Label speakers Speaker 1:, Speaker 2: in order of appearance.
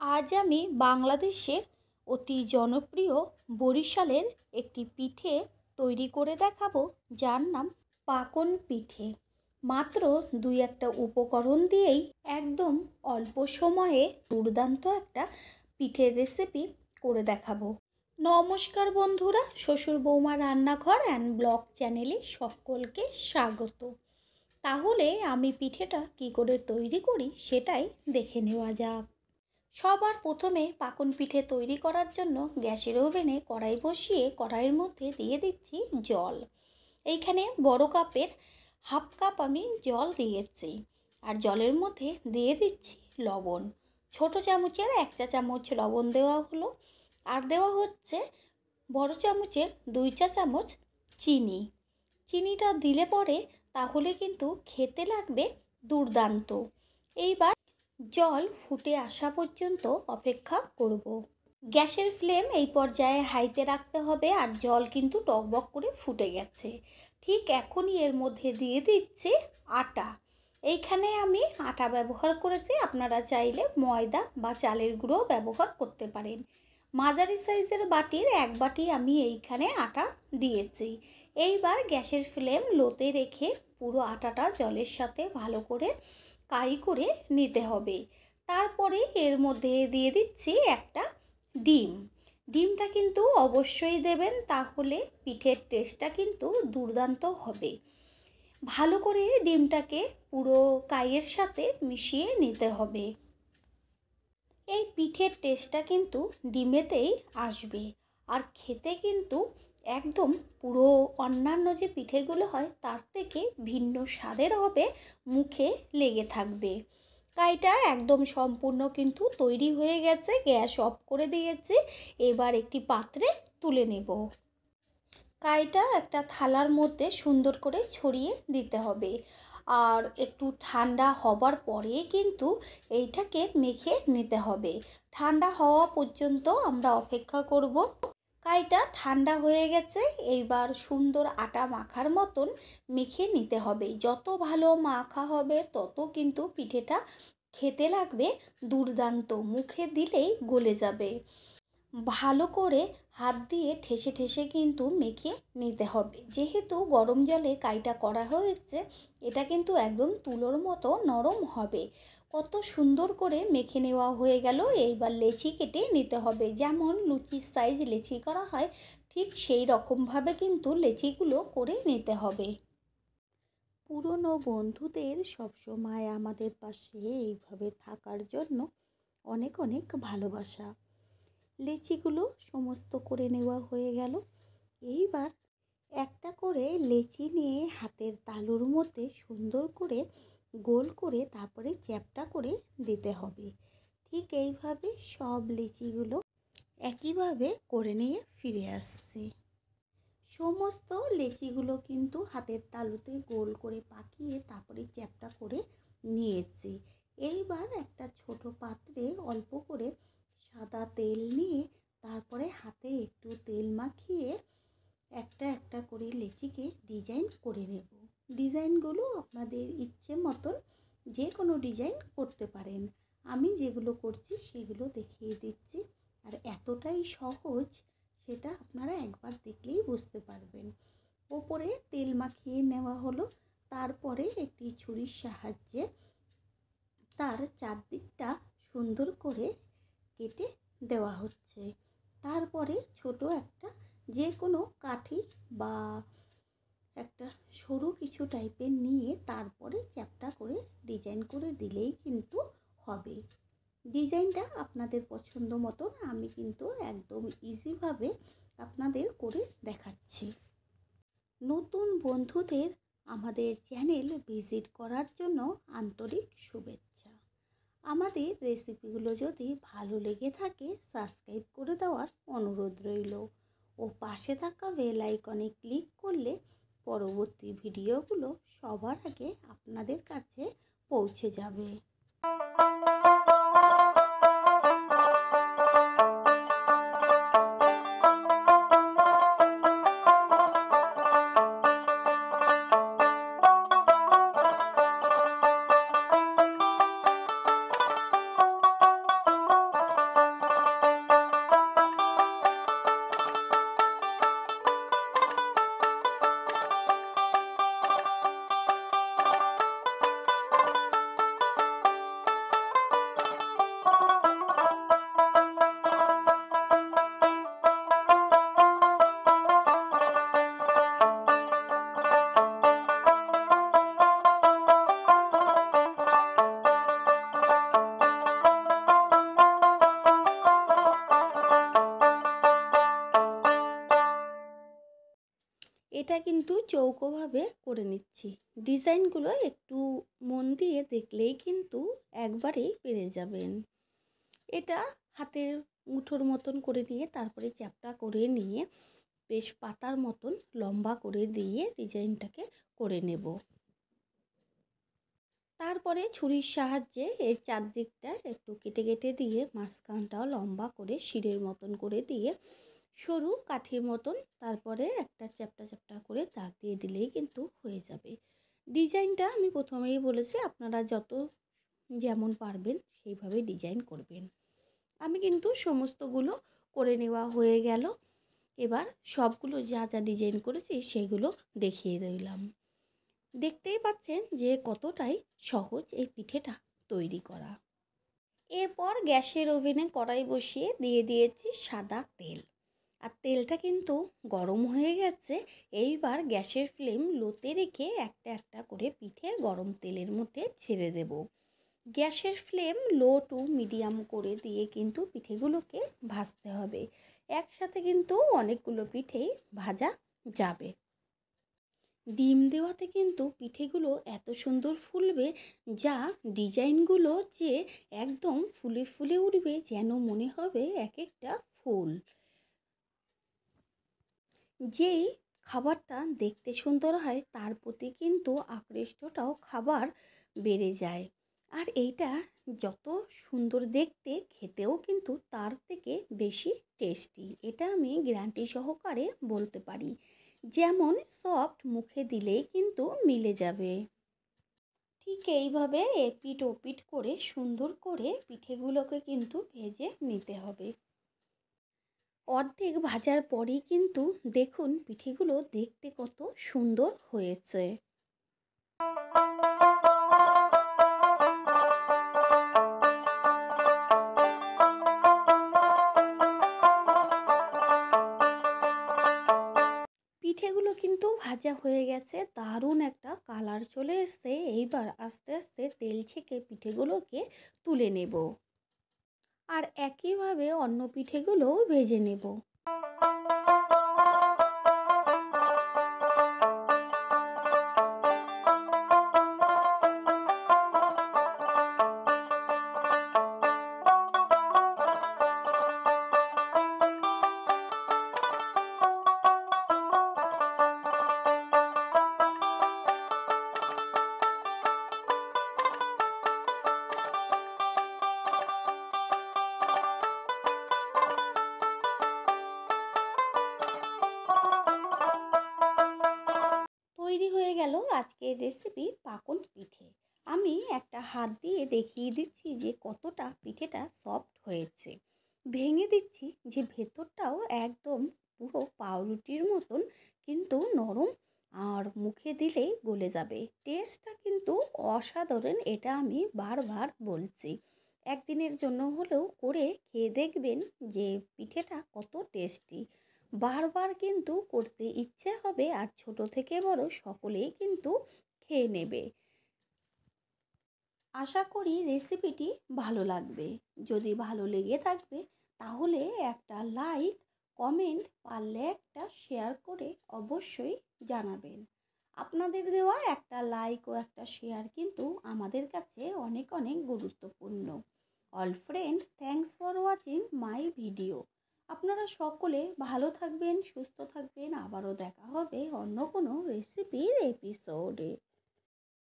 Speaker 1: আজ আমি বাংলাদেশের অতি জনপ্রিয় বরিশালের একটি পিঠে তৈরি করে দেখাবো, যার নাম পাকন পিঠে। মাত্র দুই একটা উপকরণ দিয়েই একদম অল্প সময়ে দুর্দান্ত একটা পিঠের রেসিপি করে দেখাবো। নমস্কার বন্ধুরা, শ্বশুর বৌমা রান্নাঘর অ্যান্ড ব্লগ চ্যানেলে সকলকে স্বাগত। তাহলে আমি পিঠেটা কি করে তৈরি করি সেটাই দেখে নেওয়া যাক। সবার প্রথমে পাকন পিঠে তৈরি করার জন্য গ্যাসের ওভেনে কড়াই বসিয়ে কড়াইয়ের মধ্যে দিয়ে দিচ্ছি জল। এইখানে বড় কাপের হাফ কাপ আমি জল দিয়েছি, আর জলের মধ্যে দিয়ে দিচ্ছি লবণ। ছোট চামচের 1 চা চামচ লবণ দেওয়া হলো, আর দেওয়া হচ্ছে বড় চামচের 2 চা চামচ চিনি। চিনিটা দিলে পরে তাহলে কিন্তু খেতে লাগবে দুর্দান্ত। এইবার জল ফুটে আসা পর্যন্ত অপেক্ষা করব। গ্যাসের ফ্লেম এই পর্যায়ে হাইতে রাখতে হবে, আর জল কিন্তু টকবক করে ফুটে গেছে। ঠিক এখনই এর মধ্যে দিয়ে দিচ্ছি আটা। এইখানে আমি আটা ব্যবহার করেছি, আপনারা চাইলে ময়দা বা চালের গুঁড়ো ব্যবহার করতে পারেন। মাঝারি সাইজের বাটির 1 বাটি আমি এইখানে আটা দিয়েছি। এইবার গ্যাসের ফ্লেম লোতে রেখে পুরো আটাটা জলের সাথে ভালো করে কাই করে নিতে হবে। তারপরে এর মধ্যে দিয়ে দিচ্ছি একটা ডিম। ডিমটা কিন্তু অবশ্যই দেবেন, তাহলে পিঠের টেস্টটা কিন্তু দুর্দান্ত হবে। ভালো করে ডিমটাকে পুরো কাইয়ের সাথে মিশিয়ে নিতে হবে। এই পিঠের টেস্টটা কিন্তু ডিমেতেই আসবে, আর খেতে কিন্তু একদম পুরো অন্যান্য যে পিঠেগুলো হয় তার থেকে ভিন্ন স্বাদের হবে, মুখে লেগে থাকবে। কাইটা একদম সম্পূর্ণ কিন্তু তৈরি হয়ে গেছে, গ্যাস অফ করে দিয়েছি। এবার একটি পাত্রে তুলে নেব। কাইটা একটা থালার মধ্যে সুন্দর করে ছড়িয়ে দিতে হবে, আর একটু ঠান্ডা হবার পরে কিন্তু এইটাকে মেখে নিতে হবে। ঠান্ডা হওয়া পর্যন্ত আমরা অপেক্ষা করব। কাইটা ঠান্ডা হয়ে গেছে, এইবার সুন্দর আটা মাখার মতন মেখে নিতে হবে। যত ভালো মাখা হবে তত কিন্তু পিঠেটা খেতে লাগবে দুর্দান্ত, মুখে দিলেই গলে যাবে। ভালো করে হাত দিয়ে ঠেসে ঠেসে কিন্তু মেখে নিতে হবে। যেহেতু গরম জলে কাইটা করা হয়েছে, এটা কিন্তু একদম তুলোর মতো নরম হবে। কত সুন্দর করে মেখে নেওয়া হয়ে গেল। এইবার লেচি কেটে নিতে হবে। যেমন লুচির সাইজ লেচি করা হয়, ঠিক সেই রকমভাবে কিন্তু লেচিগুলো করে নিতে হবে। পুরনো বন্ধুদের সবসময় আমাদের পাশে এইভাবে থাকার জন্য অনেক অনেক ভালোবাসা। লেচিগুলো সমস্ত করে নেওয়া হয়ে গেল। এইবার একটা করে লেচি নিয়ে হাতের তালুর মধ্যে সুন্দর করে গোল করে তারপরে চ্যাপ্টা করে দিতে হবে। ঠিক এইভাবে সব লেচিগুলো একইভাবে করে নিয়ে ফিরে আসছি। সমস্ত লেচিগুলো কিন্তু হাতের তালুতে গোল করে পাকিয়ে তারপরে চ্যাপ্টা করে নিয়েছি। এইবার একটা ছোট পাত্রে অল্প করে সাদা তেল নিয়ে তারপরে হাতে একটু তেল মাখিয়ে একটা একটা করে লেচিকে ডিজাইন করে নেব। ডিজাইনগুলো আপনাদের ইচ্ছে মতন যে কোনো ডিজাইন করতে পারেন। আমি যেগুলো করছি সেগুলো দেখিয়ে দিচ্ছি, আর এতটাই সহজ সেটা আপনারা একবার দেখলেই বুঝতে পারবেন। ওপরে তেল মাখিয়ে নেওয়া হলো, তারপরে একটি ছুরির সাহায্যে তার চারদিকটা সুন্দর করে কেটে দেওয়া হচ্ছে। তারপরে ছোট একটা যে কোনো কাঠি বা একটা সরু কিছু টাইপের নিয়ে তারপরে চ্যাপ্টা করে ডিজাইন করে দিলেই কিন্তু হবে। ডিজাইনটা আপনাদের পছন্দ মতন আমি কিন্তু একদম ইজিভাবে আপনাদের করে দেখাচ্ছি। নতুন বন্ধুদের আমাদের চ্যানেল ভিজিট করার জন্য আন্তরিক শুভেচ্ছা। আমাদের রেসিপিগুলো যদি ভালো লেগে থাকে সাবস্ক্রাইব করে দেওয়ার অনুরোধ রইল, ও পাশে থাকা বেল আইকনে ক্লিক করলে পরবর্তী ভিডিওগুলো সবার আগে আপনাদের কাছে পৌঁছে যাবে। এটা কিন্তু চৌকোভাবে করে নিচ্ছি। ডিজাইনগুলো একটু মন দিয়ে দেখলেই কিন্তু একবারেই পেরে যাবেন। এটা হাতের মুঠোর মতন করে নিয়ে তারপরে চ্যাপ্টা করে নিয়ে বেশ পাতার মতন লম্বা করে দিয়ে ডিজাইনটাকে করে নেব। তারপরে ছুরির সাহায্যে এর চারদিকটা একটু কেটে কেটে দিয়ে মাঝখানটাও লম্বা করে শিরের মতন করে দিয়ে সরু কাঠির মতন তারপরে একটা চ্যাপ্টা চ্যাপ্টা করে দাগ দিয়ে দিলেই কিন্তু হয়ে যাবে। ডিজাইনটা আমি প্রথমেই বলেছি আপনারা যেমন পারবেন সেইভাবে ডিজাইন করবেন। আমি কিন্তু সমস্তগুলো করে নেওয়া হয়ে গেল। এবার সবগুলো যা যা ডিজাইন করেছি সেগুলো দেখিয়ে দিলাম। দেখতেই পাচ্ছেন যে কতটাই সহজ এই পিঠেটা তৈরি করা। এরপর গ্যাসের ওভেনে কড়াই বসিয়ে দিয়ে দিয়েছি সাদা তেল। আর তেলটা কিন্তু গরম হয়ে গেছে। এইবার গ্যাসের ফ্লেম লোতে রেখে একটা একটা করে পিঠে গরম তেলের মধ্যে ছেড়ে দেব। গ্যাসের ফ্লেম লো টু মিডিয়াম করে দিয়ে কিন্তু পিঠেগুলোকে ভাজতে হবে। একসাথে কিন্তু অনেকগুলো পিঠেই ভাজা যাবে। ডিম দেওয়াতে কিন্তু পিঠেগুলো এত সুন্দর ফুলবে, যা ডিজাইনগুলো যে একদম ফুলে ফুলে উঠবে, যেন মনে হবে এক একটা ফুল। যেই খাবারটা দেখতে সুন্দর হয় তার প্রতি কিন্তু আকৃষ্টটাও খাবার বেড়ে যায়। আর এইটা যত সুন্দর দেখতে, খেতেও কিন্তু তার থেকে বেশি টেস্টি। এটা আমি গ্যারান্টি সহকারে বলতে পারি। যেমন সফট, মুখে দিলেই কিন্তু মিলে যাবে। ঠিক এইভাবে এপিট ওপিট করে সুন্দর করে পিঠেগুলোকে কিন্তু ভেজে নিতে হবে। অর্ধেক ভাজার পরেই কিন্তু দেখুন পিঠেগুলো দেখতে কত সুন্দর হয়েছে। পিঠেগুলো কিন্তু ভাজা হয়ে গেছে, দারুণ একটা কালার চলে এসছে। এইবার আস্তে আস্তে তেল ছেঁকে পিঠেগুলোকে তুলে নেব। আর একইভাবে অন্য পিঠেগুলোও ভেজে নেব। তৈরি হয়ে গেল আজকের রেসিপি পাকন পিঠে। আমি একটা হাত দিয়ে দেখিয়ে দিচ্ছি যে কতটা পিঠেটা সফট হয়েছে। ভেঙে দিচ্ছি যে ভেতরটাও একদম পুরো পাউরুটির মতন কিন্তু নরম, আর মুখে দিলেই গলে যাবে। টেস্টটা কিন্তু অসাধারণ, এটা আমি বারবার বলছি। একদিনের জন্য হলেও করে খেয়ে দেখবেন যে পিঠেটা কত টেস্টি। বারবার কিন্তু করতে ইচ্ছে হবে, আর ছোট থেকে বড় সকলেই কিন্তু খেয়ে নেবে। আশা করি রেসিপিটি ভালো লাগবে। যদি ভালো লেগে থাকবে তাহলে একটা লাইক, কমেন্ট, পারলে একটা শেয়ার করে অবশ্যই জানাবেন। আপনাদের দেওয়া একটা লাইক ও একটা শেয়ার কিন্তু আমাদের কাছে অনেক অনেক গুরুত্বপূর্ণ। All friend, thanks for watching my video. আপনারা সকলে ভালো থাকবেন, সুস্থ থাকবেন। আবারও দেখা হবে অন্য কোনো রেসিপির এপিসোডে।